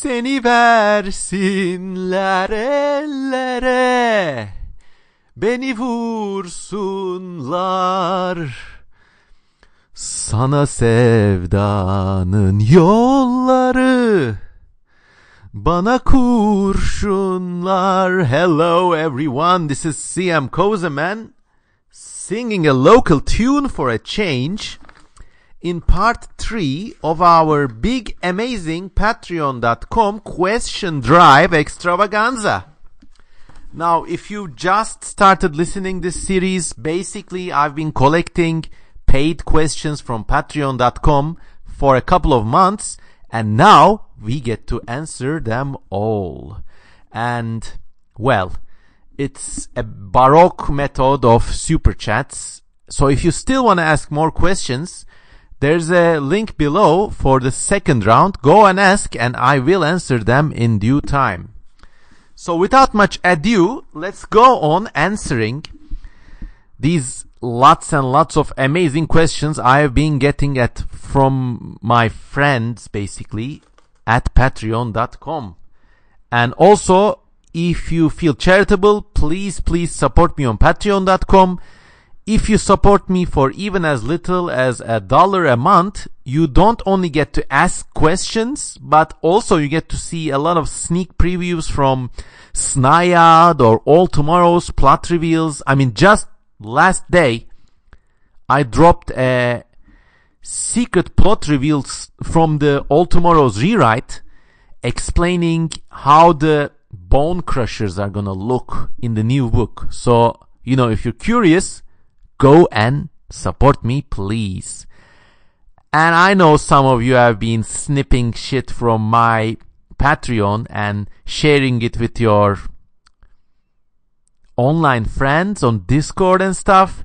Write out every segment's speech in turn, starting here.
Seni versinler ellere, beni vursunlar. Sana sevdanın yolları, bana kurşunlar. Hello everyone, this is CM Kozeman singing a local tune for a change in part 3 of our big amazing patreon.com question drive extravaganza. Now, if you just started listening this series, basically I've been collecting paid questions from patreon.com for a couple of months, and now we get to answer them all. And, well, it's a baroque method of super chats. So if you still want to ask more questions, there's a link below for the second round. Go and ask, and I will answer them in due time. So without much ado, let's go on answering these lots and lots of amazing questions I have been getting from my friends, basically, at patreon.com. And also, if you feel charitable, please support me on patreon.com. If you support me for even as little as $1 a month, you don't only get to ask questions, but also you get to see a lot of sneak previews from Snayad or All Tomorrow's plot reveals. I mean, just last day, I dropped a secret plot reveals from the All Tomorrow's rewrite, explaining how the Bone Crushers are gonna look in the new book. So, if you're curious, go and support me, please. And I know some of you have been snipping shit from my Patreon and sharing it with your online friends on Discord and stuff.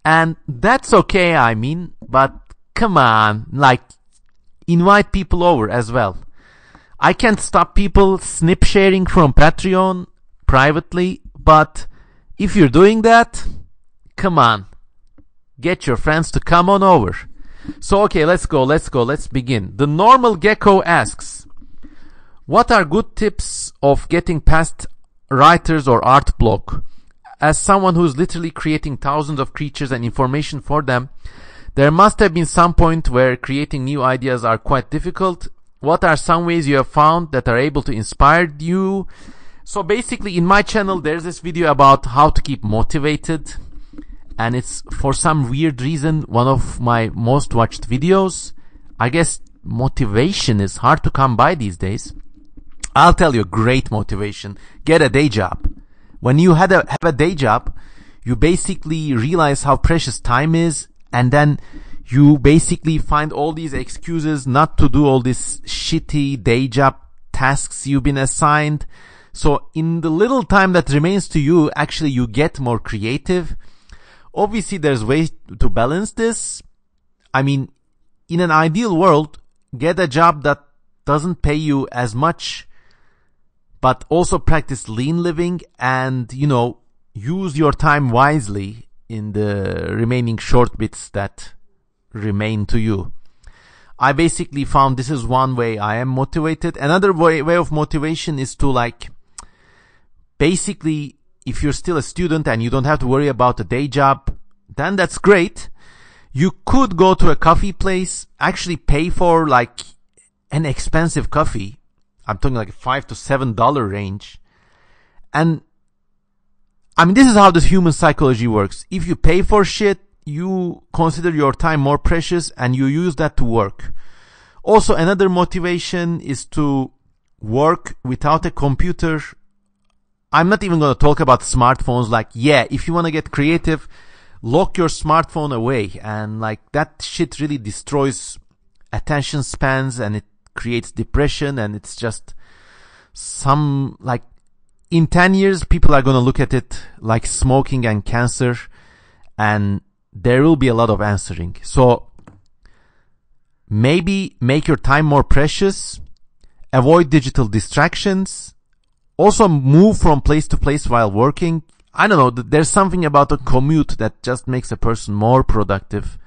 And that's okay, but come on, invite people over as well. I can't stop people snip sharing from Patreon privately, but if you're doing that, come on, get your friends to come on over. So, okay, let's begin. The Normal Gecko asks, what are good tips of getting past writers or art block? As someone who's literally creating thousands of creatures and information for them, there must have been some point where creating new ideas are quite difficult. What are some ways you have found that are able to inspire you? So basically, in my channel, there's this video about how to keep motivated. And it's, for some weird reason, one of my most watched videos. I guess motivation is hard to come by these days. I'll tell you, great motivation. Get a day job. When you have a day job, you basically realize how precious time is, and then you basically find all these excuses not to do all these shitty day job tasks you've been assigned. So in the little time that remains to you, actually you get more creative. Obviously, there's ways to balance this. In an ideal world, get a job that doesn't pay you as much, but also practice lean living and, use your time wisely in the remaining short bits that remain to you. I basically found this is one way I am motivated. Another way of motivation is to basically, if you're still a student and you don't have to worry about a day job, then that's great. You could go to a coffee place, actually pay for an expensive coffee. I'm talking $5 to $7 range. And this is how the human psychology works. If you pay for shit, you consider your time more precious and you use that to work. Also, another motivation is to work without a computer. I'm not even going to talk about smartphones. If you want to get creative, lock your smartphone away. And that shit really destroys attention spans and it creates depression, and it's just in 10 years, people are going to look at it like smoking and cancer, and there will be a lot of answering. So maybe make your time more precious, avoid digital distractions, also move from place to place while working. I don't know, there's something about a commute that just makes a person more productive.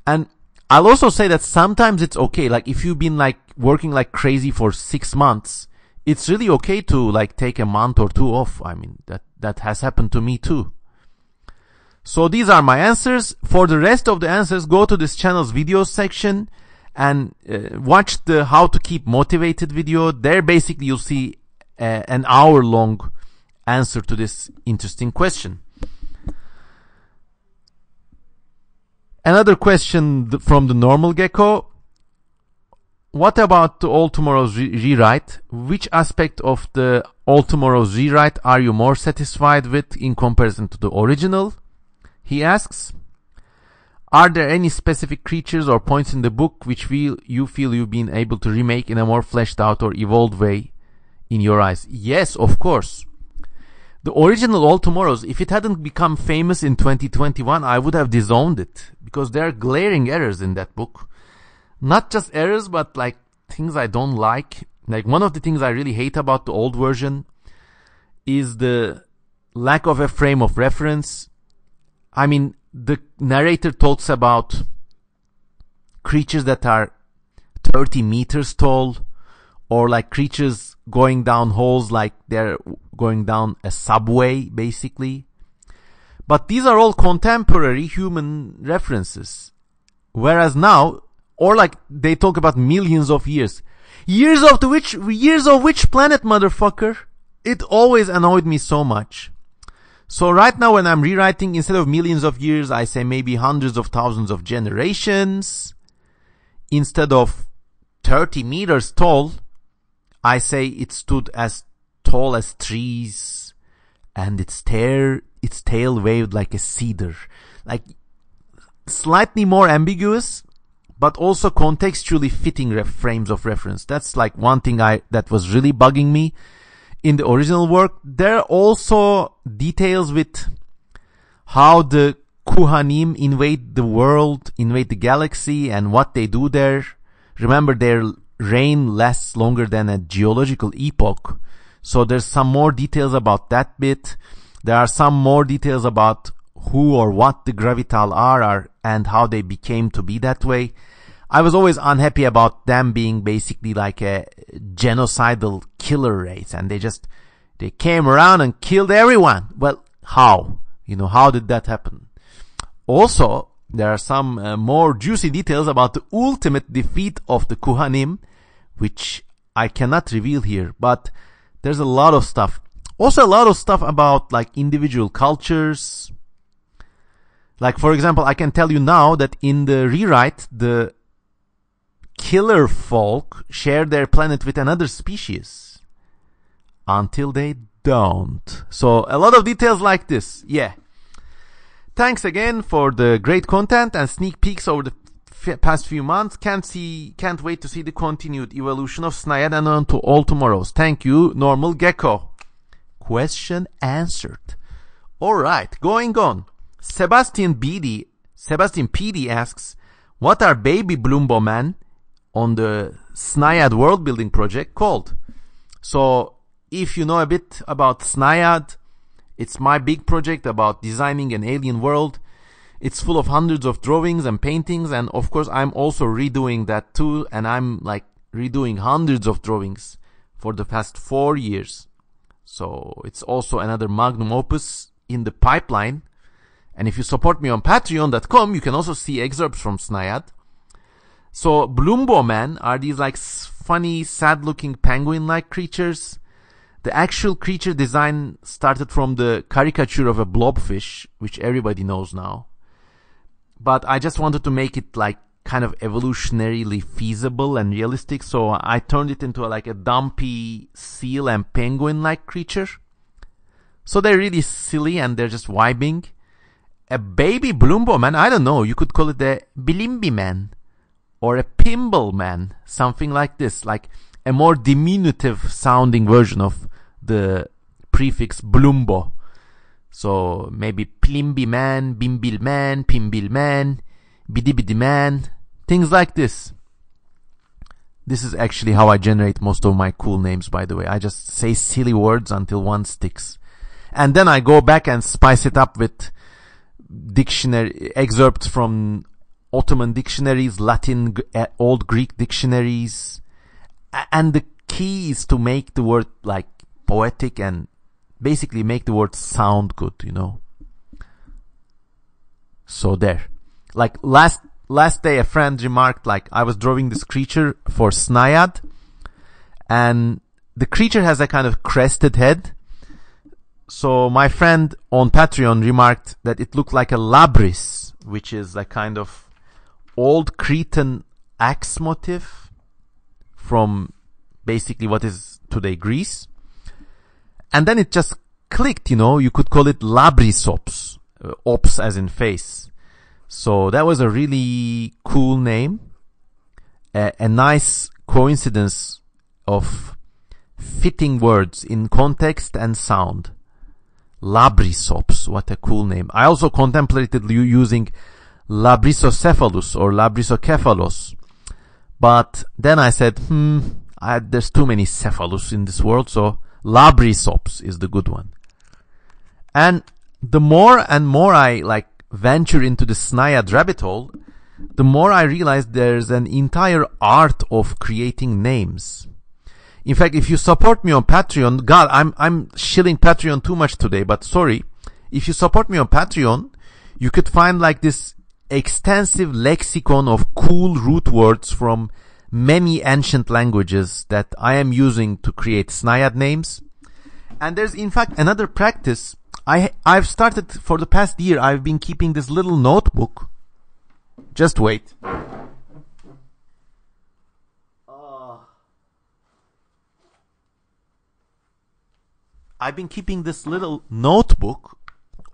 And I'll also say that sometimes it's okay. Like if you've been like working like crazy for 6 months, it's really okay to like take a month or two off. I mean, that has happened to me too. So these are my answers. For the rest of the answers, go to this channel's videos section and watch the how to keep motivated video. There basically you'll see an hour long answer to this interesting question. Another question from the normal gecko. What about the All Tomorrow's rewrite? Which aspect of the All Tomorrow's rewrite are you more satisfied with in comparison to the original? He asks. Are there any specific creatures or points in the book which you feel you've been able to remake in a more fleshed out or evolved way in your eyes? Yes, of course. The original All Tomorrows, if it hadn't become famous in 2021, I would have disowned it. Because there are glaring errors in that book. Not just errors, but like things I don't like. Like one of the things I really hate about the old version is the lack of a frame of reference. I mean, the narrator talks about creatures that are 30 meters tall, or like creatures going down holes like they're going down a subway, basically. But these are all contemporary human references. Whereas now, or like they talk about millions of years. Years of which planet, motherfucker? It always annoyed me so much. So right now when I'm rewriting, instead of millions of years, I say maybe hundreds of thousands of generations. Instead of 30 meters tall, I say it stood as tall as trees, and its tail waved like a cedar. Like, slightly more ambiguous, but also contextually fitting frames of reference. That's like one thing that was really bugging me in the original work. There are also details with how the Kohanim invade the world, invade the galaxy, and what they do there. Remember, their reign lasts longer than a geological epoch. So there's some more details about that bit. There are some more details about who or what the Gravital are and how they became to be that way. I was always unhappy about them being basically like a genocidal killer race, and they came around and killed everyone. Well, how? How did that happen? Also, there are some more juicy details about the ultimate defeat of the Kohanim, which I cannot reveal here, but there's a lot of stuff. Also a lot of stuff about like individual cultures. Like, for example, I can tell you now that in the rewrite, the killer folk share their planet with another species. Until they don't. So a lot of details like this. Yeah. Thanks again for the great content and sneak peeks over the past few months. Can't wait to see the continued evolution of Snayad and on to All Tomorrows. Thank you, Normal Gecko. Question answered. Alright, going on. Sebastian PD asks, what are Baby Bloombo Man on the Snayad world building project called? So, if you know a bit about Snayad, it's my big project about designing an alien world. It's full of hundreds of drawings and paintings, and of course I'm also redoing that too, and I'm like redoing hundreds of drawings for the past 4 years. So it's also another magnum opus in the pipeline. And if you support me on patreon.com, you can also see excerpts from Snayad. So Bloombo Man are these like funny, sad-looking penguin-like creatures. The actual creature design started from the caricature of a blobfish, which everybody knows now. But I just wanted to make it like kind of evolutionarily feasible and realistic, so I turned it into like a dumpy seal and penguin-like creature. So they're really silly and they're just vibing. A baby Bloombo Man, I don't know, you could call it a Bilimbi Man or a Pimble Man, something like this, like a more diminutive sounding version of the prefix Bloombo. So maybe Plimbi Man, Bimbil Man, Pimbil Man, Bidibidi Man, things like this. This is actually how I generate most of my cool names, by the way. I just say silly words until one sticks. And then I go back and spice it up with dictionary excerpts from Ottoman dictionaries, Latin, Old Greek dictionaries. And the key is to make the word like poetic and basically make the word sound good, you know. So there. Like last day a friend remarked, like, I was drawing this creature for Snayad, and the creature has a kind of crested head. So my friend on Patreon remarked that it looked like a labris, which is a kind of old Cretan axe motif from basically what is today Greece. And then it just clicked, you know, you could call it labrisops, ops as in face. So that was a really cool name, a nice coincidence of fitting words in context and sound. Labrisops, what a cool name. I also contemplated using Labrisocephalus or Labrisocephalos, but then I said, there's too many cephalus in this world, so Labrisops is the good one. And the more and more I like venture into the Snayad rabbit hole, the more I realize there's an entire art of creating names. In fact, if you support me on Patreon, God, I'm shilling Patreon too much today, but sorry. If you support me on Patreon, you could find like this extensive lexicon of cool root words from many ancient languages that I am using to create Snayad names. And there's in fact another practice. I've started for the past year, I've been keeping this little notebook. Just wait. I've been keeping this little notebook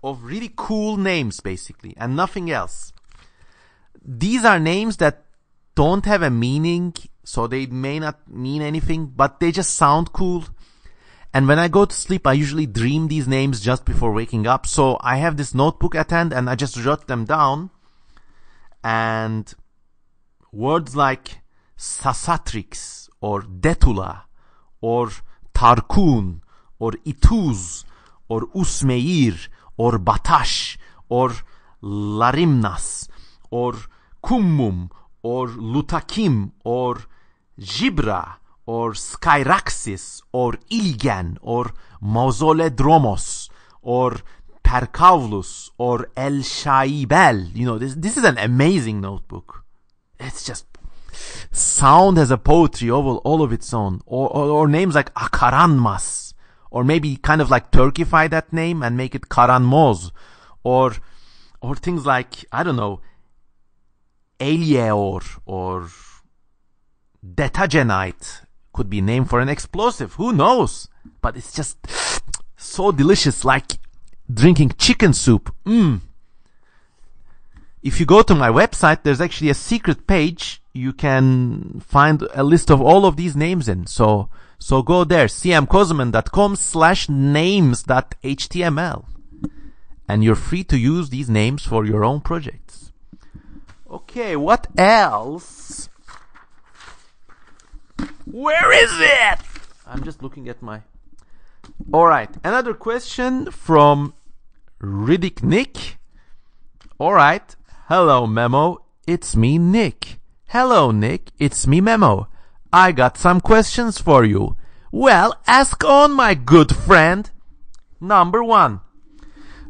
of really cool names basically and nothing else. These are names that don't have a meaning, so they may not mean anything, but they just sound cool. And when I go to sleep, I usually dream these names just before waking up. So I have this notebook at hand and I just jot them down. And words like Sasatrix or Detula or Tarkun or Ituz or Usmeir or Batash or Larimnas or Kummum or Lutakim or Gibra or Skyraxis or Ilgan or Mausoledromos or Perkavlus or El Shaibel. You know, this is an amazing notebook. It's just, sound has a poetry all of its own. Or names like Akaranmas. Or maybe kind of like Turkify that name and make it Karanmoz. Or things like, I don't know, Elieor or Detagenite could be named for an explosive. Who knows? But it's just so delicious, like drinking chicken soup. If you go to my website, there's actually a secret page. You can find a list of all of these names in. So go there, cmkozeman.com/names.html. And you're free to use these names for your own projects. Okay, what else? Where is it? I'm just looking at my... Alright, another question from Riddick Nick. Alright, hello Memo, it's me Nick. Hello Nick, it's me Memo. I got some questions for you. Well, ask on, my good friend. Number 1.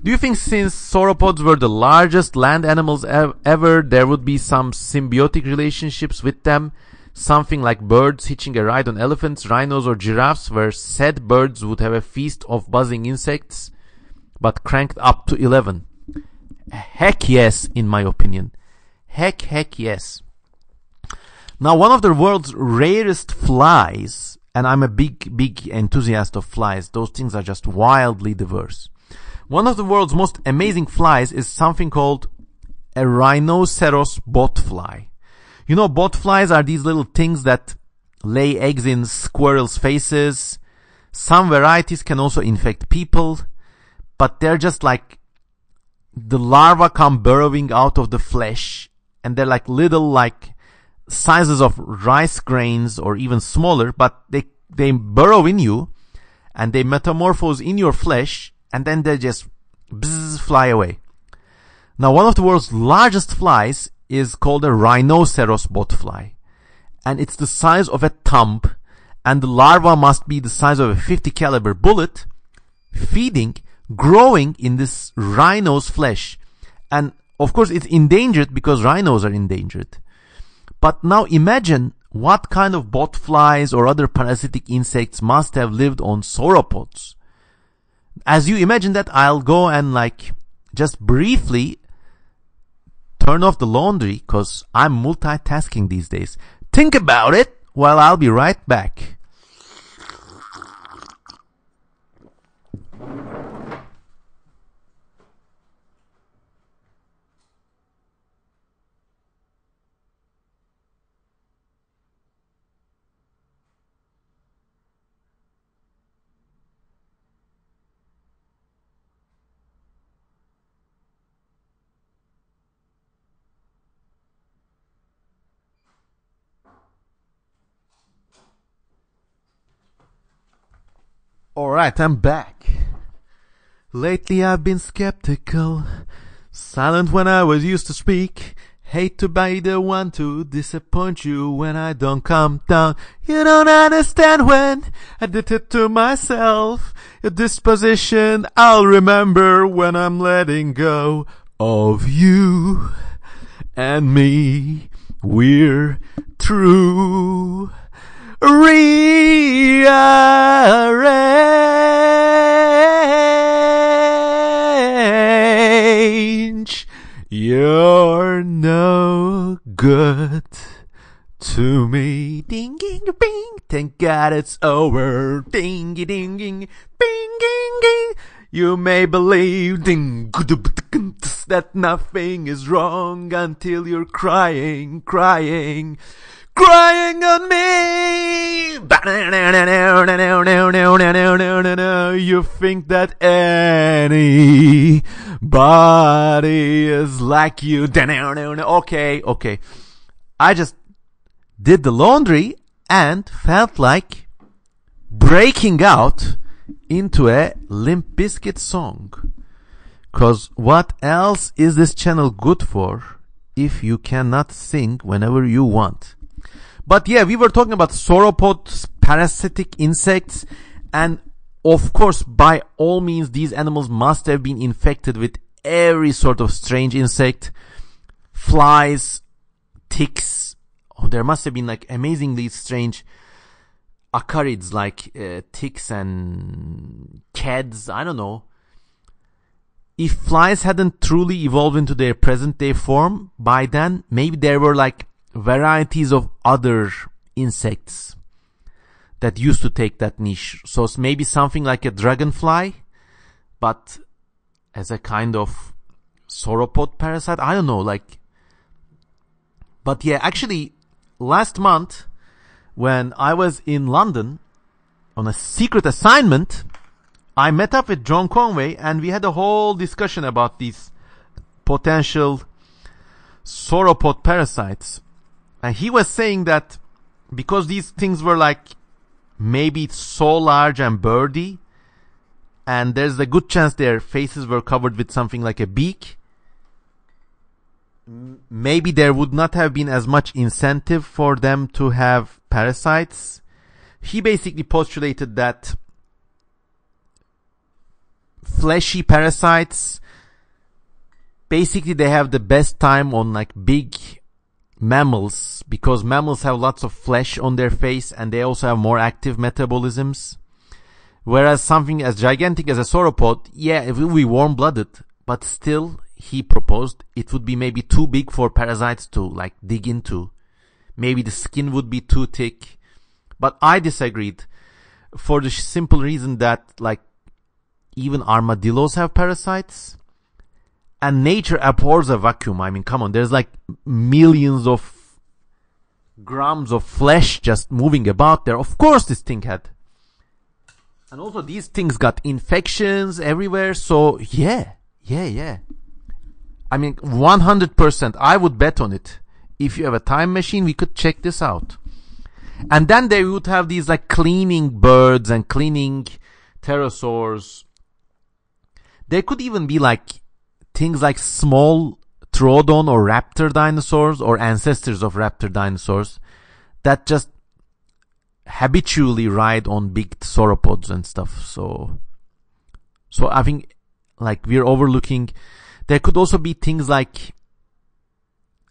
Do you think since sauropods were the largest land animals ever, there would be some symbiotic relationships with them? Something like birds hitching a ride on elephants, rhinos or giraffes, where said birds would have a feast of buzzing insects, but cranked up to 11? Heck yes, in my opinion. Heck yes. Now, one of the world's rarest flies, and I'm a big enthusiast of flies. Those things are just wildly diverse. One of the world's most amazing flies is something called a rhinoceros botfly. You know, botflies are these little things that lay eggs in squirrels' faces. Some varieties can also infect people, but they're just like the larvae come burrowing out of the flesh, and they're like little like sizes of rice grains or even smaller, but they burrow in you and they metamorphose in your flesh, and then they just fly away. Now, one of the world's largest flies is called a rhinoceros botfly. And it's the size of a thumb, and the larva must be the size of a 50 caliber bullet, feeding, growing in this rhino's flesh. And of course it's endangered because rhinos are endangered. But now imagine what kind of botflies or other parasitic insects must have lived on sauropods. As you imagine that, I'll go and just briefly turn off the laundry because I'm multitasking these days. Think about it while I'll be right back. Alright, I'm back. Lately I've been skeptical, silent when I was used to speak. Hate to be the one to disappoint you when I don't come down. You don't understand when I did it to myself. Your disposition I'll remember when I'm letting go of you and me. We're true. Rearrange. You're no good to me. Ding ding bing. Thank God it's over. Ding ding ding bing ding ding. You may believe ding that nothing is wrong until you're crying on me. You think that anybody is like you. Okay. I just did the laundry and felt like breaking out into a Limp Bizkit song. Cause what else is this channel good for if you cannot sing whenever you want? But yeah, we were talking about sauropods, parasitic insects, and of course, by all means, these animals must have been infected with every sort of strange insect, flies, ticks. Oh, there must have been amazingly strange acarids ticks and cads. I don't know. If flies hadn't truly evolved into their present day form, by then, maybe there were varieties of other insects that used to take that niche. So it's maybe something like a dragonfly, but as a kind of sauropod parasite. I don't know, but yeah, actually, last month, when I was in London on a secret assignment, I met up with John Conway and we had a whole discussion about these potential sauropod parasites. And he was saying that because these things were maybe so large and birdy, and there's a good chance their faces were covered with something like a beak, maybe there would not have been as much incentive for them to have parasites. He basically postulated that fleshy parasites, basically they have the best time on big mammals, because mammals have lots of flesh on their face and they also have more active metabolisms. Whereas something as gigantic as a sauropod, yeah, it will be warm-blooded, but still, he proposed it would be maybe too big for parasites to dig into. Maybe the skin would be too thick. But I disagreed for the simple reason that even armadillos have parasites. And nature abhors a vacuum. I mean, come on, there's millions of grams of flesh just moving about there. Of course this thing had. And also these things got infections everywhere. So yeah. I mean, 100%, I would bet on it. If you have a time machine, we could check this out. And then they would have these cleaning birds and cleaning pterosaurs. There could even be things like small Arctrodon or raptor dinosaurs or ancestors of raptor dinosaurs that just habitually ride on big sauropods and stuff. So I think like we're overlooking. There could also be things like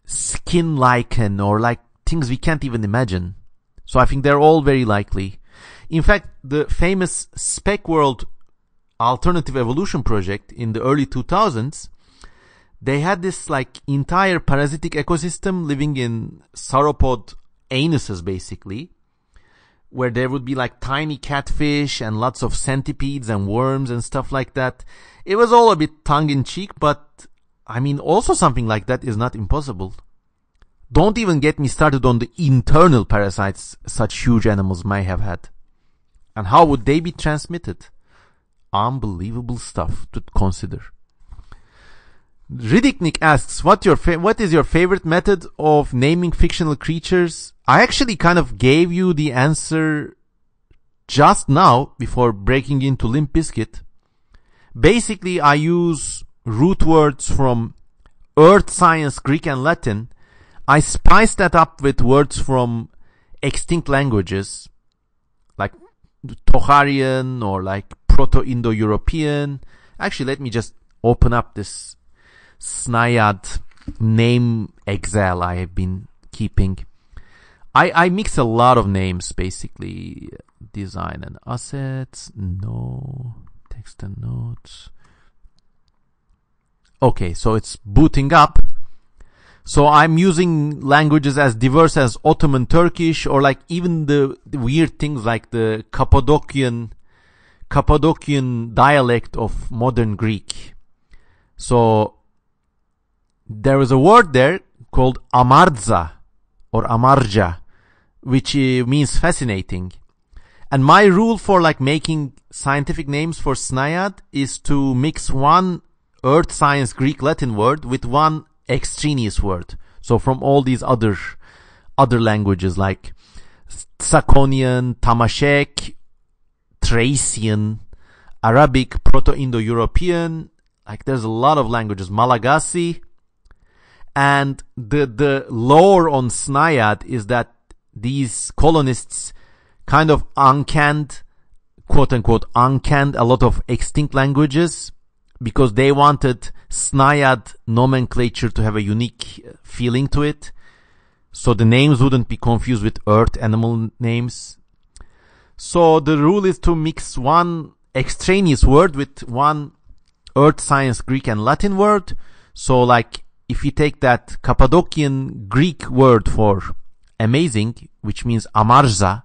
skin lichen or like things we can't even imagine. So I think they're all very likely. In fact, the famous SpecWorld alternative evolution project in the early 2000s, they had this like entire parasitic ecosystem living in sauropod anuses basically, where there would be like tiny catfish and lots of centipedes and worms and stuff like that. It was all a bit tongue-in-cheek, but I mean also something like that is not impossible. Don't even get me started on the internal parasites such huge animals might have had. And how would they be transmitted? Unbelievable stuff to consider. Riddicknick asks, what is your favorite method of naming fictional creatures? I actually kind of gave you the answer just now before breaking into Limp Bizkit. Basically, I use root words from earth science, Greek and Latin. I spice that up with words from extinct languages, like Tocharian or like Proto-Indo-European. Actually, let me just open up this Snaiad name Excel I have been keeping. I mix a lot of names, basically. Design and assets, no. Text and notes. Okay, so it's booting up. So I'm using languages as diverse as Ottoman Turkish, or like even the weird things like the Cappadocian dialect of modern Greek. So there is a word there called amarza or amarja, which means fascinating. And my rule for like making scientific names for Snaiad is to mix one earth science Greek Latin word with one extraneous word. So from all these other languages like Saconian, Tamashek, Thracian, Arabic, Proto-Indo-European, like there's a lot of languages, Malagasy. And the lore on Snaiad is that these colonists kind of uncanned, quote unquote, uncanned a lot of extinct languages because they wanted Snaiad nomenclature to have a unique feeling to it. So the names wouldn't be confused with earth animal names. So the rule is to mix one extraneous word with one earth science Greek and Latin word. So like if you take that Cappadocian Greek word for amazing, which means amarza,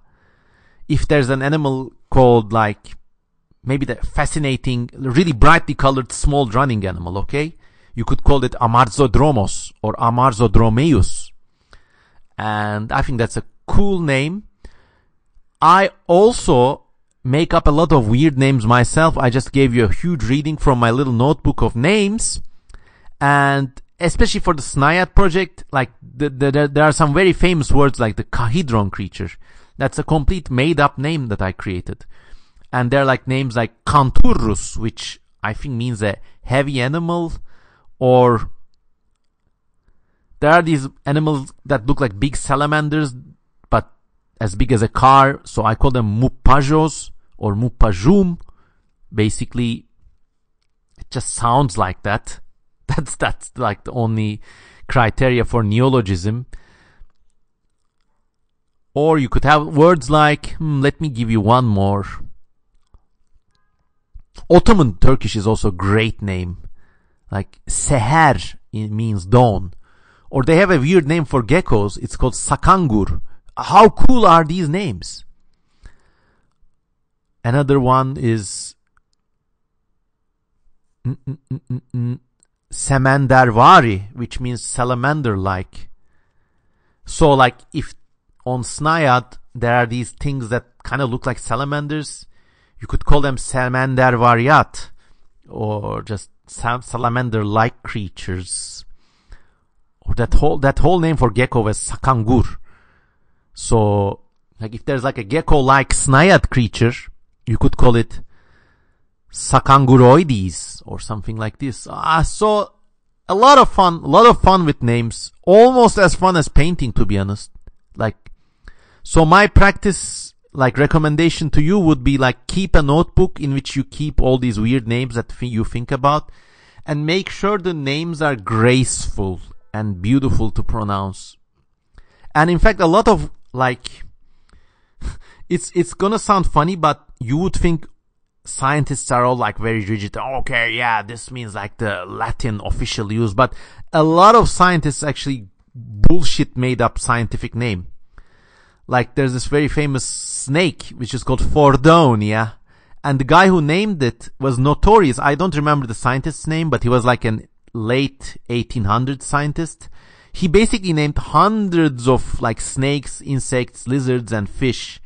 if there's an animal called like maybe the fascinating, really brightly colored small running animal, okay? You could call it Amarzodromos or Amarzodromeus. And I think that's a cool name. I also make up a lot of weird names myself. I just gave you a huge reading from my little notebook of names. And especially for the Snaiad project, like there are some very famous words like the Cahedron creature. That's a complete made-up name that I created. And there are like names like Canturrus, which I think means a heavy animal, or there are these animals that look like big salamanders, but as big as a car. So I call them Mupajos or Mupajum. Basically, it just sounds like that. That's like the only criteria for neologism. Or you could have words like, let me give you one more. Ottoman Turkish is also a great name. Like Seher, it means dawn. Or they have a weird name for geckos. It's called Sakangur. How cool are these names? Another one is Samandarvari, which means salamander-like. So like if on Snaiad there are these things that kind of look like salamanders, you could call them Samandarvariat, or just salamander-like creatures. Or that whole name for gecko was Sakangur. So, like if there's like a gecko-like Snaiad creature, you could call it Sakanguroides or something like this. So a lot of fun with names. Almost as fun as painting, to be honest. Like, so my practice, like, recommendation to you would be like, keep a notebook in which you keep all these weird names that you think about, and make sure the names are graceful and beautiful to pronounce. And in fact, a lot of, like, it's gonna sound funny, but you would think scientists are all like very rigid. Okay, yeah, this means like the Latin official use, but a lot of scientists actually bullshit made up scientific name. Like, there's this very famous snake which is called Fordonia, and the guy who named it was notorious. I don't remember the scientist's name, but he was like an late 1800s scientist. He basically named hundreds of like snakes, insects, lizards, and fish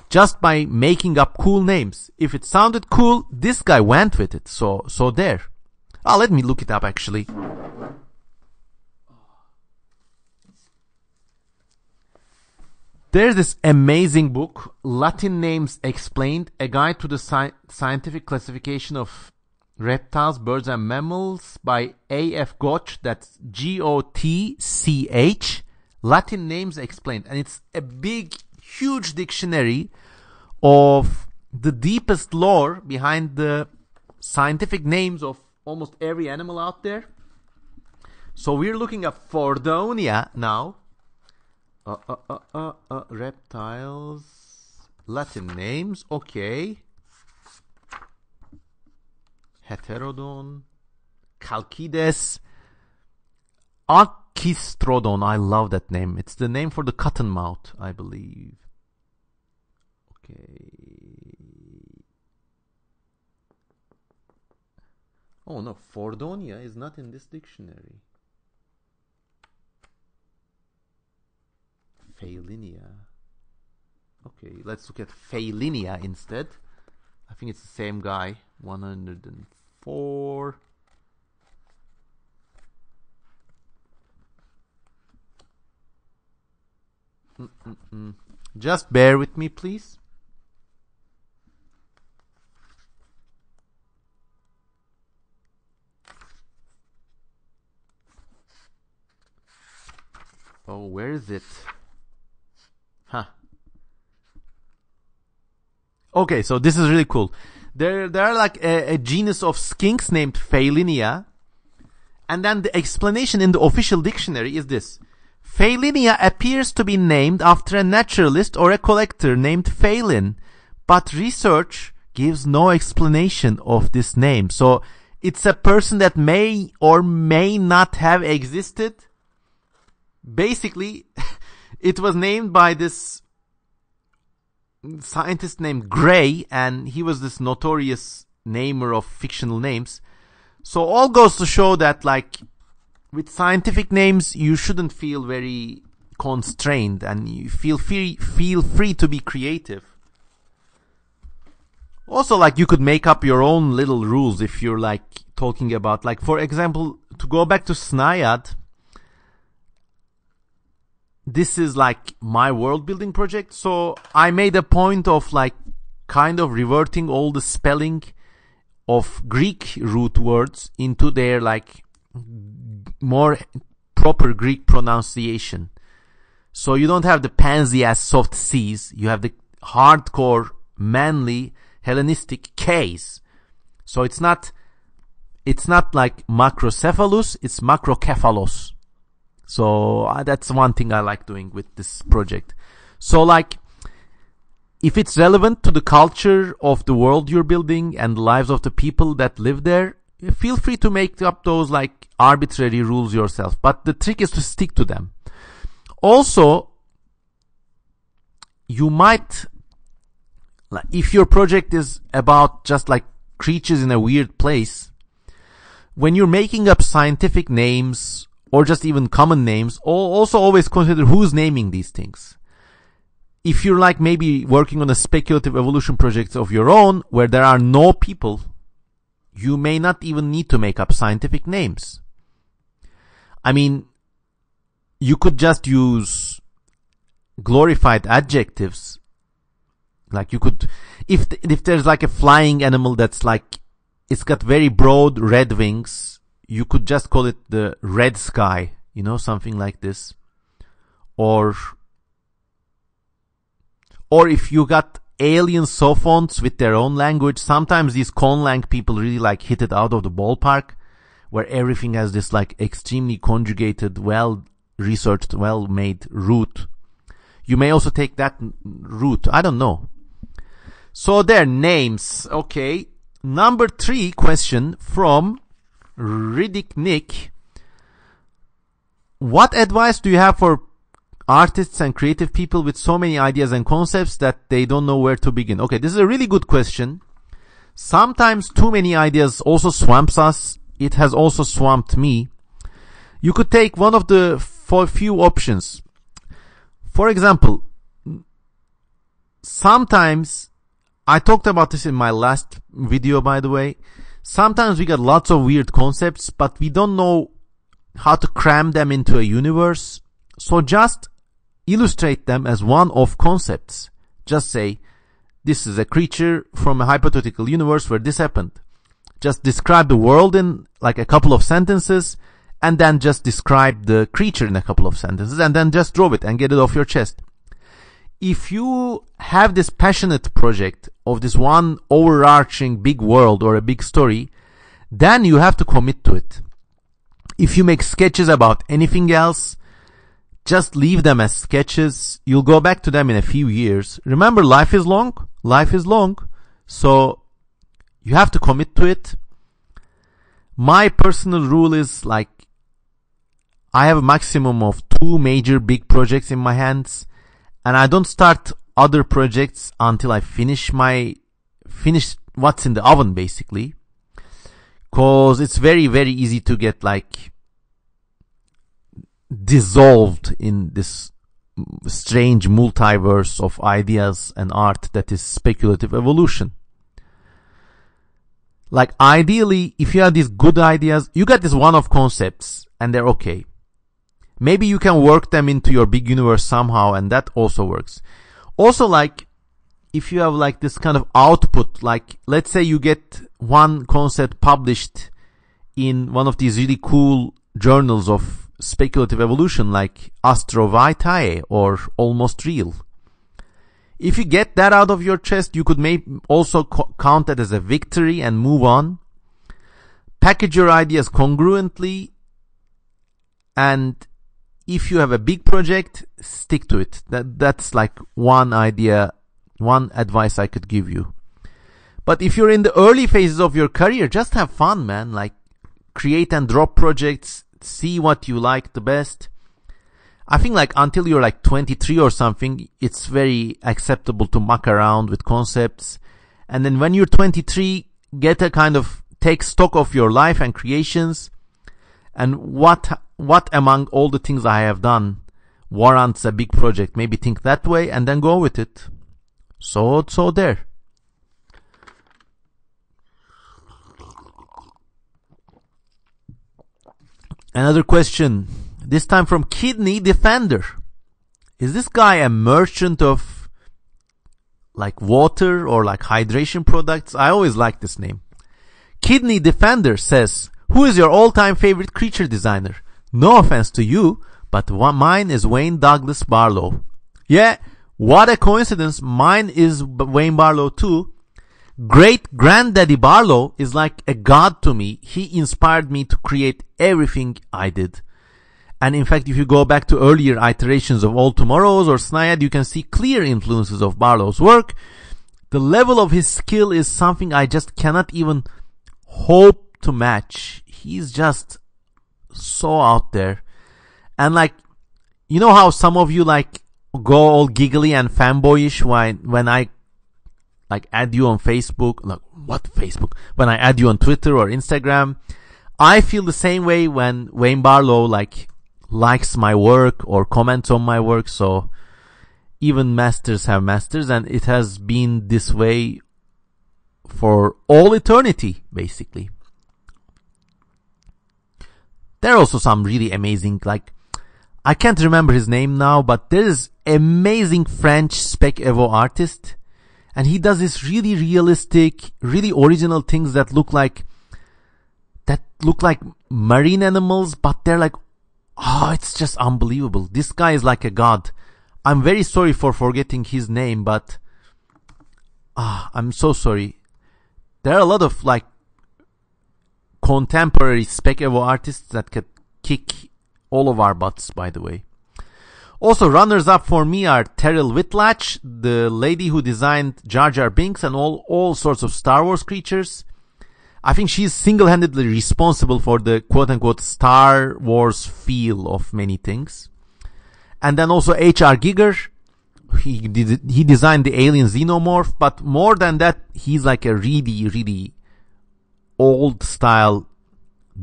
just by making up cool names. If it sounded cool, this guy went with it. So there. Let me look it up actually. There's this amazing book, Latin Names Explained, A Guide to the Scientific Classification of Reptiles, Birds and Mammals by A.F. Gotch. That's Gotch. Latin Names Explained. And it's a big, huge dictionary of the deepest lore behind the scientific names of almost every animal out there. So we're looking at Fordonia now. Reptiles, Latin names, okay. Heterodon, Chalcides, Archistrodon. I love that name. It's the name for the cottonmouth, I believe. Okay. Oh no, Fordonia is not in this dictionary. Phaelinia. Okay, let's look at Phaelinia instead. I think it's the same guy. 104. Just bear with me, please. Oh, where is it? Huh. Okay, so this is really cool. There are like a genus of skinks named Phaelinia. And then the explanation in the official dictionary is this. Phaelinia appears to be named after a naturalist or a collector named Phalin, but research gives no explanation of this name. So it's a person that may or may not have existed. Basically, it was named by this scientist named Gray, and he was this notorious namer of fictional names. So all goes to show that, like, with scientific names, you shouldn't feel very constrained, and you feel free to be creative. Also, like, you could make up your own little rules if you're, like, talking about, like, for example, to go back to Snaiad, this is like my world building project. So I made a point of like kind of reverting all the spelling of Greek root words into their like more proper Greek pronunciation. So you don't have the pansy as soft C's. You have the hardcore, manly, Hellenistic K's. So it's not like macrocephalus, it's macrocephalos. So that's one thing I like doing with this project. So like, if it's relevant to the culture of the world you're building and the lives of the people that live there, feel free to make up those like arbitrary rules yourself. But the trick is to stick to them. Also, you might, like, if your project is about just like creatures in a weird place, when you're making up scientific names or just even common names, also always consider who's naming these things. If you're like maybe working on a speculative evolution project of your own where there are no people, you may not even need to make up scientific names. I mean, you could just use glorified adjectives. Like you could, if there's like a flying animal that's like, it's got very broad red wings, you could just call it the red sky, you know, something like this. Or if you got alien sophonts with their own language, sometimes these conlang people really like hit it out of the ballpark, where everything has this like extremely conjugated, well researched, well made root. You may also take that route. I don't know. So their names. Okay. Number 3 question from Riddick Nick. What advice do you have for artists and creative people with so many ideas and concepts that they don't know where to begin? Okay, this is a really good question. Sometimes too many ideas also swamps us. It has also swamped me. You could take one of the few options. For example, sometimes, I talked about this in my last video, by the way, sometimes we get lots of weird concepts, but we don't know how to cram them into a universe. So just illustrate them as one-off concepts. Just say, this is a creature from a hypothetical universe where this happened. Just describe the world in like a couple of sentences, and then just describe the creature in a couple of sentences, and then just draw it and get it off your chest. If you have this passionate project of this one overarching big world or a big story, then you have to commit to it. If you make sketches about anything else, just leave them as sketches. You'll go back to them in a few years. Remember, life is long. Life is long. So you have to commit to it. My personal rule is like, I have a maximum of 2 major big projects in my hands, and I don't start other projects until I finish what's in the oven, basically. Cause it's very, very easy to get like dissolved in this strange multiverse of ideas and art that is speculative evolution. Like ideally, if you have these good ideas, you got this one-off concepts and they're okay. Maybe you can work them into your big universe somehow, and that also works. Also, like, if you have like this kind of output, like, let's say you get one concept published in one of these really cool journals of speculative evolution, like Astro Vitae or Almost Real. If you get that out of your chest, you could also count that as a victory and move on. Package your ideas congruently, and if you have a big project, stick to it. That's like one advice I could give you. But if you're in the early phases of your career, just have fun, man. Like, create and drop projects, see what you like the best. I think like until you're like 23 or something, it's very acceptable to muck around with concepts. And then when you're 23, take stock of your life and creations, and what among all the things I have done warrants a big project. Maybe think that way and then go with it. So there. Another question, this time from Kidney Defender. Is this guy a merchant of like water or like hydration products? I always like this name. Kidney Defender says, who is your all-time favorite creature designer? No offense to you, but mine is Wayne Douglas Barlow. Yeah, what a coincidence. Mine is Wayne Barlow too. Great Granddaddy Barlow is like a god to me. He inspired me to create everything I did. And in fact, if you go back to earlier iterations of All Tomorrows or Snaiad, you can see clear influences of Barlow's work. The level of his skill is something I just cannot even hope to match. He's just so out there. And like, you know how some of you like go all giggly and fanboyish when I like add you on Facebook? Like, what Facebook? When I add you on Twitter or Instagram. I feel the same way when Wayne Barlow likes my work or comments on my work. So even masters have masters, and it has been this way for all eternity, basically. There are also some really amazing, like, I can't remember his name now, but there is amazing French Spec Evo artist, and he does this really realistic, really original things that look like look like marine animals, but they're like, oh, it's just unbelievable. This guy is like a god. I'm very sorry for forgetting his name, but I'm so sorry. There are a lot of like contemporary Spec Evo artists that could kick all of our butts, by the way. Also, runners up for me are Terrell Whitlatch, the lady who designed Jar Jar Binks and all sorts of Star Wars creatures. I think she's single-handedly responsible for the quote-unquote Star Wars feel of many things. And then also H.R. Giger. He designed the alien xenomorph, but more than that, he's like a really, really old style,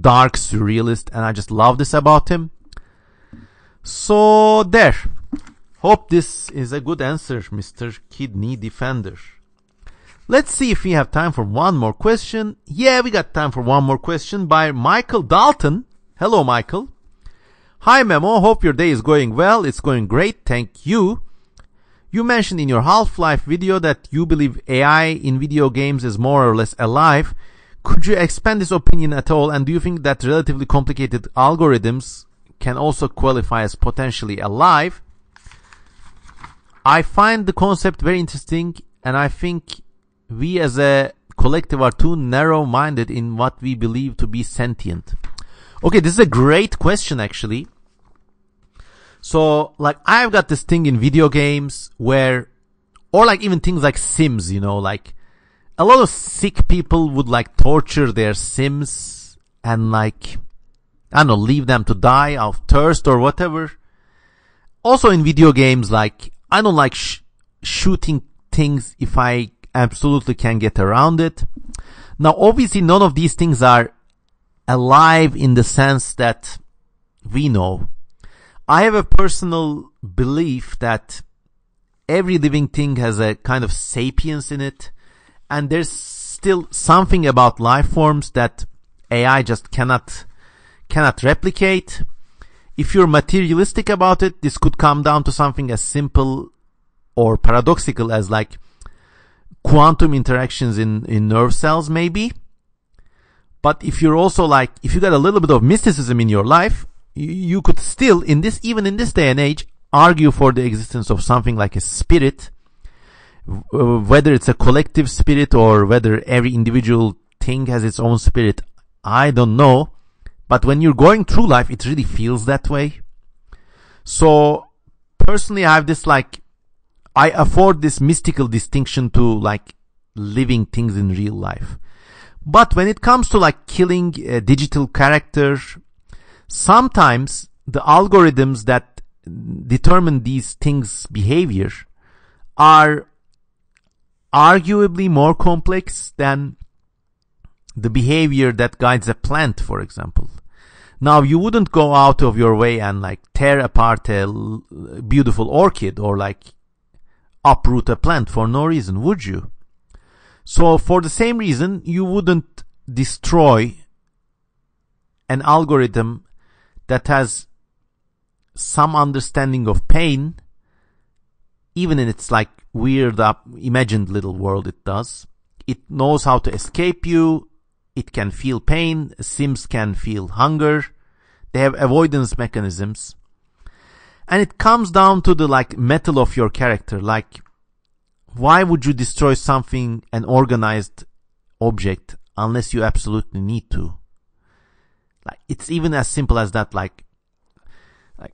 dark surrealist, and I just love this about him. So there. Hope this is a good answer, Mr. Kidney Defender. Let's see if we have time for one more question. Yeah, we got time for one more question by Michael Dalton. Hello, Michael. Hi, Memo. Hope your day is going well. It's going great. Thank you. You mentioned in your Half-Life video that you believe AI in video games is more or less alive. Could you expand this opinion at all? And do you think that relatively complicated algorithms can also qualify as potentially alive? I find the concept very interesting, and I think we as a collective are too narrow-minded in what we believe to be sentient. Okay, this is a great question, actually. So, like, I've got this thing in video games where, or like even things like Sims, you know, like, a lot of sick people would like torture their Sims and like, I don't know, leave them to die of thirst or whatever. Also in video games, like, I don't like shooting things if I absolutely can get around it. Now, obviously, none of these things are alive in the sense that we know. I have a personal belief that every living thing has a kind of sapience in it, and there's still something about life forms that AI just cannot replicate. If you're materialistic about it, this could come down to something as simple or paradoxical as like quantum interactions in nerve cells, maybe. But if you're also like, if you got a little bit of mysticism in your life, you could still, even in this day and age, argue for the existence of something like a spirit, whether it's a collective spirit or whether every individual thing has its own spirit. I don't know. But when you're going through life, it really feels that way. So, personally, I have this like, I afford this mystical distinction to like living things in real life. But when it comes to like killing a digital character, sometimes the algorithms that determine these things' behavior are arguably more complex than the behavior that guides a plant, for example. Now, you wouldn't go out of your way and like tear apart a beautiful orchid or like uproot a plant for no reason, would you? So for the same reason, you wouldn't destroy an algorithm that has some understanding of pain, even in its like weird imagined little world it does. It knows how to escape you. It can feel pain. Sims can feel hunger. They have avoidance mechanisms. And it comes down to the like metal of your character. Like, why would you destroy something, an organized object, unless you absolutely need to? Like, it's even as simple as that. Like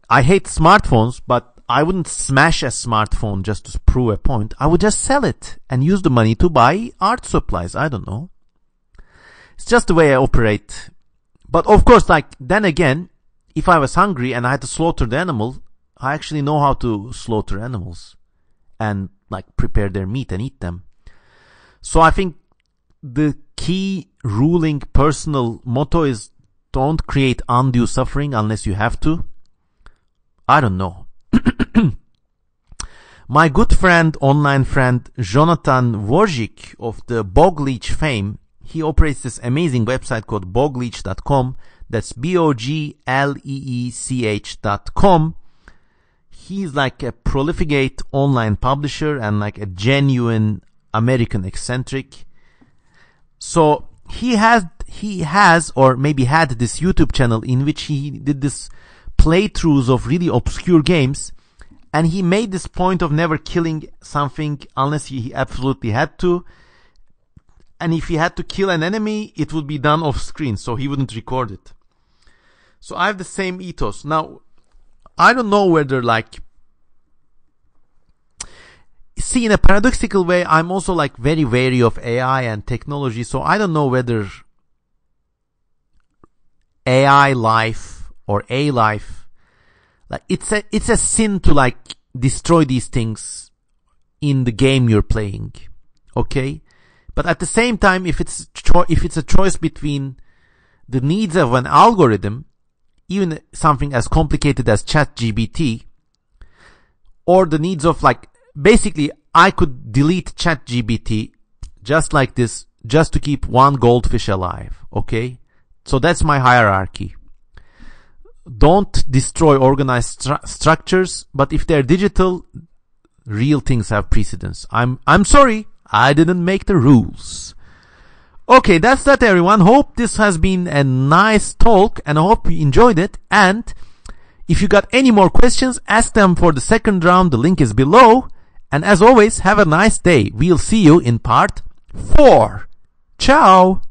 I hate smartphones, but I wouldn't smash a smartphone just to prove a point. I would just sell it and use the money to buy art supplies. I don't know. It's just the way I operate. But of course, like, then again, if I was hungry and I had to slaughter the animal, I actually know how to slaughter animals and like prepare their meat and eat them. So I think the key ruling personal motto is don't create undue suffering unless you have to. I don't know. My good friend, online friend, Jonathan Wojcik of the Bogleach fame, he operates this amazing website called bogleach.com. That's BOGLEECH.com. He's like a profligate online publisher and like a genuine American eccentric. So he had he has, or maybe had, this YouTube channel in which he did this playthroughs of really obscure games, and he made this point of never killing something unless he absolutely had to. And if he had to kill an enemy, it would be done off screen, so he wouldn't record it. So I have the same ethos. Now, I don't know whether, like, see, in a paradoxical way, I'm also like very wary of AI and technology, so I don't know whether AI life or A life, like, it's a sin to like destroy these things in the game you're playing. Okay? But at the same time, if it's a choice between the needs of an algorithm, even something as complicated as ChatGPT, or the needs of, like, basically, I could delete ChatGPT just like this, just to keep one goldfish alive. Okay? So that's my hierarchy. Don't destroy organized structures, but if they're digital, real things have precedence. I'm sorry, I didn't make the rules. Okay, that's that, everyone. Hope this has been a nice talk, and I hope you enjoyed it. And if you got any more questions, ask them for the second round. The link is below. And as always, have a nice day. We'll see you in part 4. Ciao!